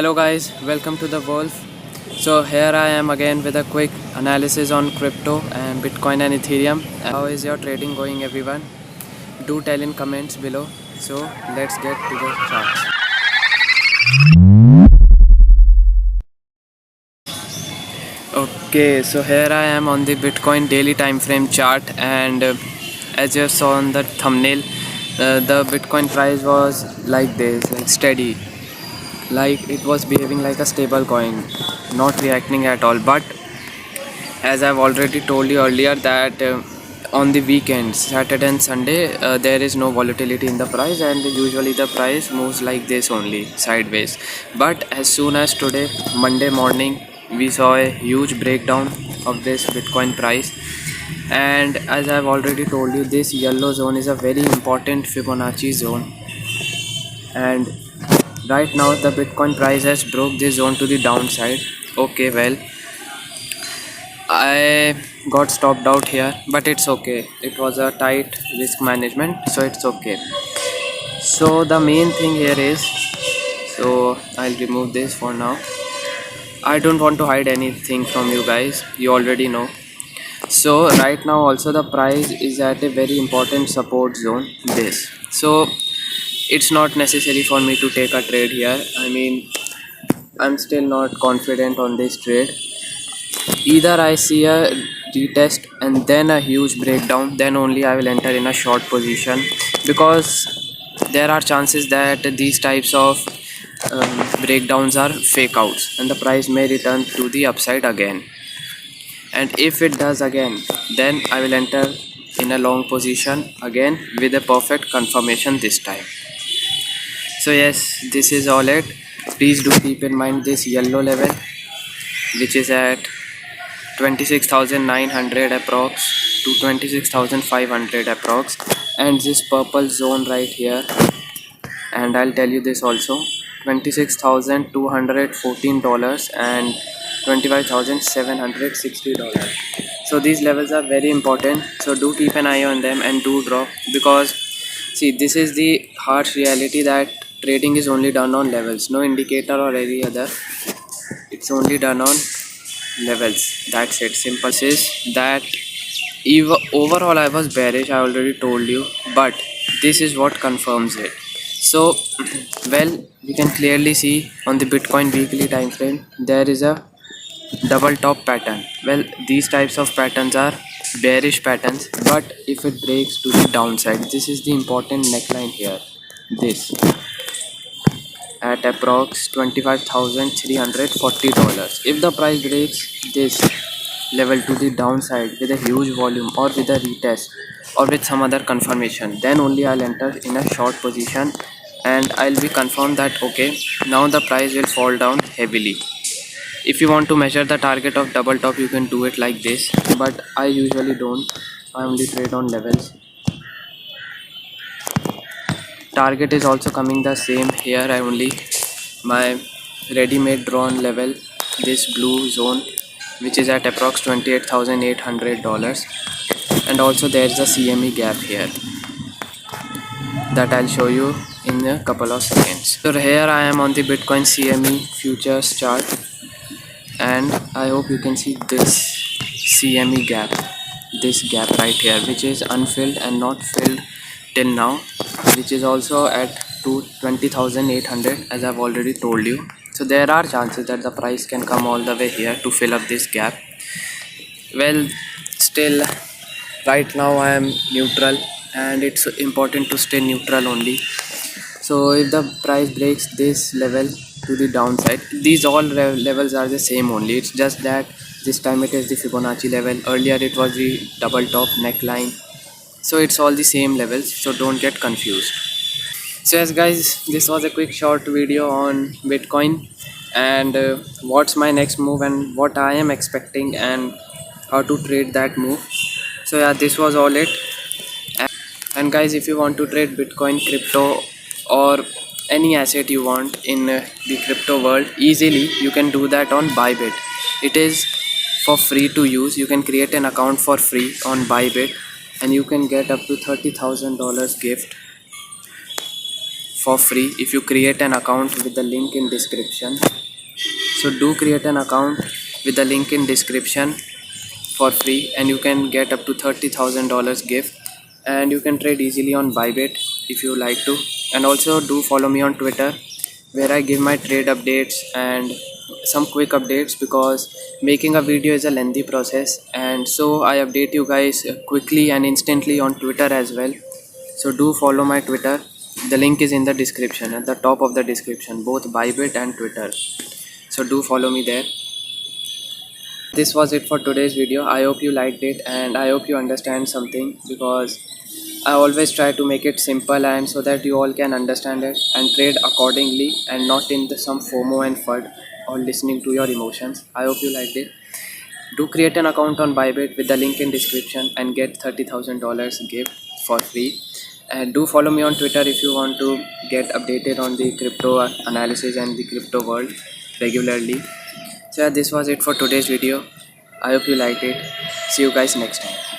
Hello guys, welcome to the Wolf. So here I am again with a quick analysis on crypto and Bitcoin and Ethereum. How is your trading going, everyone? Do tell in comments below. So let's get to the charts. Okay, so here I am on the Bitcoin daily time frame chart, and as you saw on the thumbnail, the Bitcoin price was like this, like steady, like it was behaving like a stable coin, not reacting at all. But as I've already told you earlier that on the weekends, Saturday and Sunday, there is no volatility in the price, and usually the price moves like this only, sideways. But as soon as today, Monday morning, we saw a huge breakdown of this Bitcoin price. And as I've already told you, this yellow zone is a very important Fibonacci zone, and right now the Bitcoin price has broke this zone to the downside. Okay, well, I got stopped out here, but it's okay. It was a tight risk management, so it's okay. So the main thing here is, so I'll remove this for now. I don't want to hide anything from you guys, you already know. So right now also the price is at a very important support zone, this. So it's not necessary for me to take a trade here. I mean, I'm still not confident on this trade. Either I see a retest and then a huge breakdown, then only I will enter in a short position, because there are chances that these types of breakdowns are fake outs and the price may return to the upside again. And if it does again, then I will enter in a long position again with a perfect confirmation this time. So yes, this is all it. Please do keep in mind this yellow level, which is at 26,900 approx to 26,500 approx, and this purple zone right here, and I'll tell you this also, $26,214 and $25,760. So these levels are very important, so do keep an eye on them and do drop, because see, this is the harsh reality that trading is only done on levels, no indicator or any other. It's only done on levels, that's it. Simple is that overall I was bearish, I already told you, but this is what confirms it. So well, we can clearly see on the Bitcoin weekly time frame there is a double top pattern. Well, these types of patterns are bearish patterns, but if it breaks to the downside, this is the important neckline here, this at approx $25,340. If the price breaks this level to the downside with a huge volume or with a retest or with some other confirmation, then only I'll enter in a short position, and I'll be confirmed that okay, now the price will fall down heavily. If you want to measure the target of double top, you can do it like this, but I usually don't. I only trade on levels. Target is also coming the same here. I only my ready-made drawn level, this blue zone, which is at approx $28,800, and also there is a CME gap here that I'll show you in a couple of seconds. So here I am on the Bitcoin CME futures chart, and I hope you can see this CME gap, this gap right here, which is unfilled and not filled till now, which is also at 20,800, as I've already told you. So there are chances that the price can come all the way here to fill up this gap. Well, still right now I am neutral, and it's important to stay neutral only. So if the price breaks this level to the downside, these all levels are the same only, it's just that this time it is the Fibonacci level, earlier it was the double top neckline, so it's all the same levels, so don't get confused. So yes guys, this was a quick short video on Bitcoin, and what's my next move and what I am expecting and how to trade that move. So yeah, this was all it. And guys, if you want to trade Bitcoin, crypto, or any asset you want in the crypto world easily, you can do that on Bybit. It is for free to use. You can create an account for free on Bybit, and you can get up to $30,000 gift for free if you create an account with the link in description. So do create an account with the link in description for free, and you can get up to $30,000 gift, and you can trade easily on Bybit if you like to. And also do follow me on Twitter, where I give my trade updates and some quick updates, because making a video is a lengthy process, and so I update you guys quickly and instantly on Twitter as well. So do follow my Twitter. The link is in the description, at the top of the description, both Bybit and Twitter. So do follow me there. This was it for today's video. I hope you liked it, and I hope you understand something, because I always try to make it simple, and so that you all can understand it and trade accordingly, and not in some FOMO and FUD or listening to your emotions. I hope you liked it. Do create an account on Bybit with the link in description and get $30,000 gift for free. And do follow me on Twitter if you want to get updated on the crypto analysis and the crypto world regularly. So yeah, this was it for today's video. I hope you liked it. See you guys next time.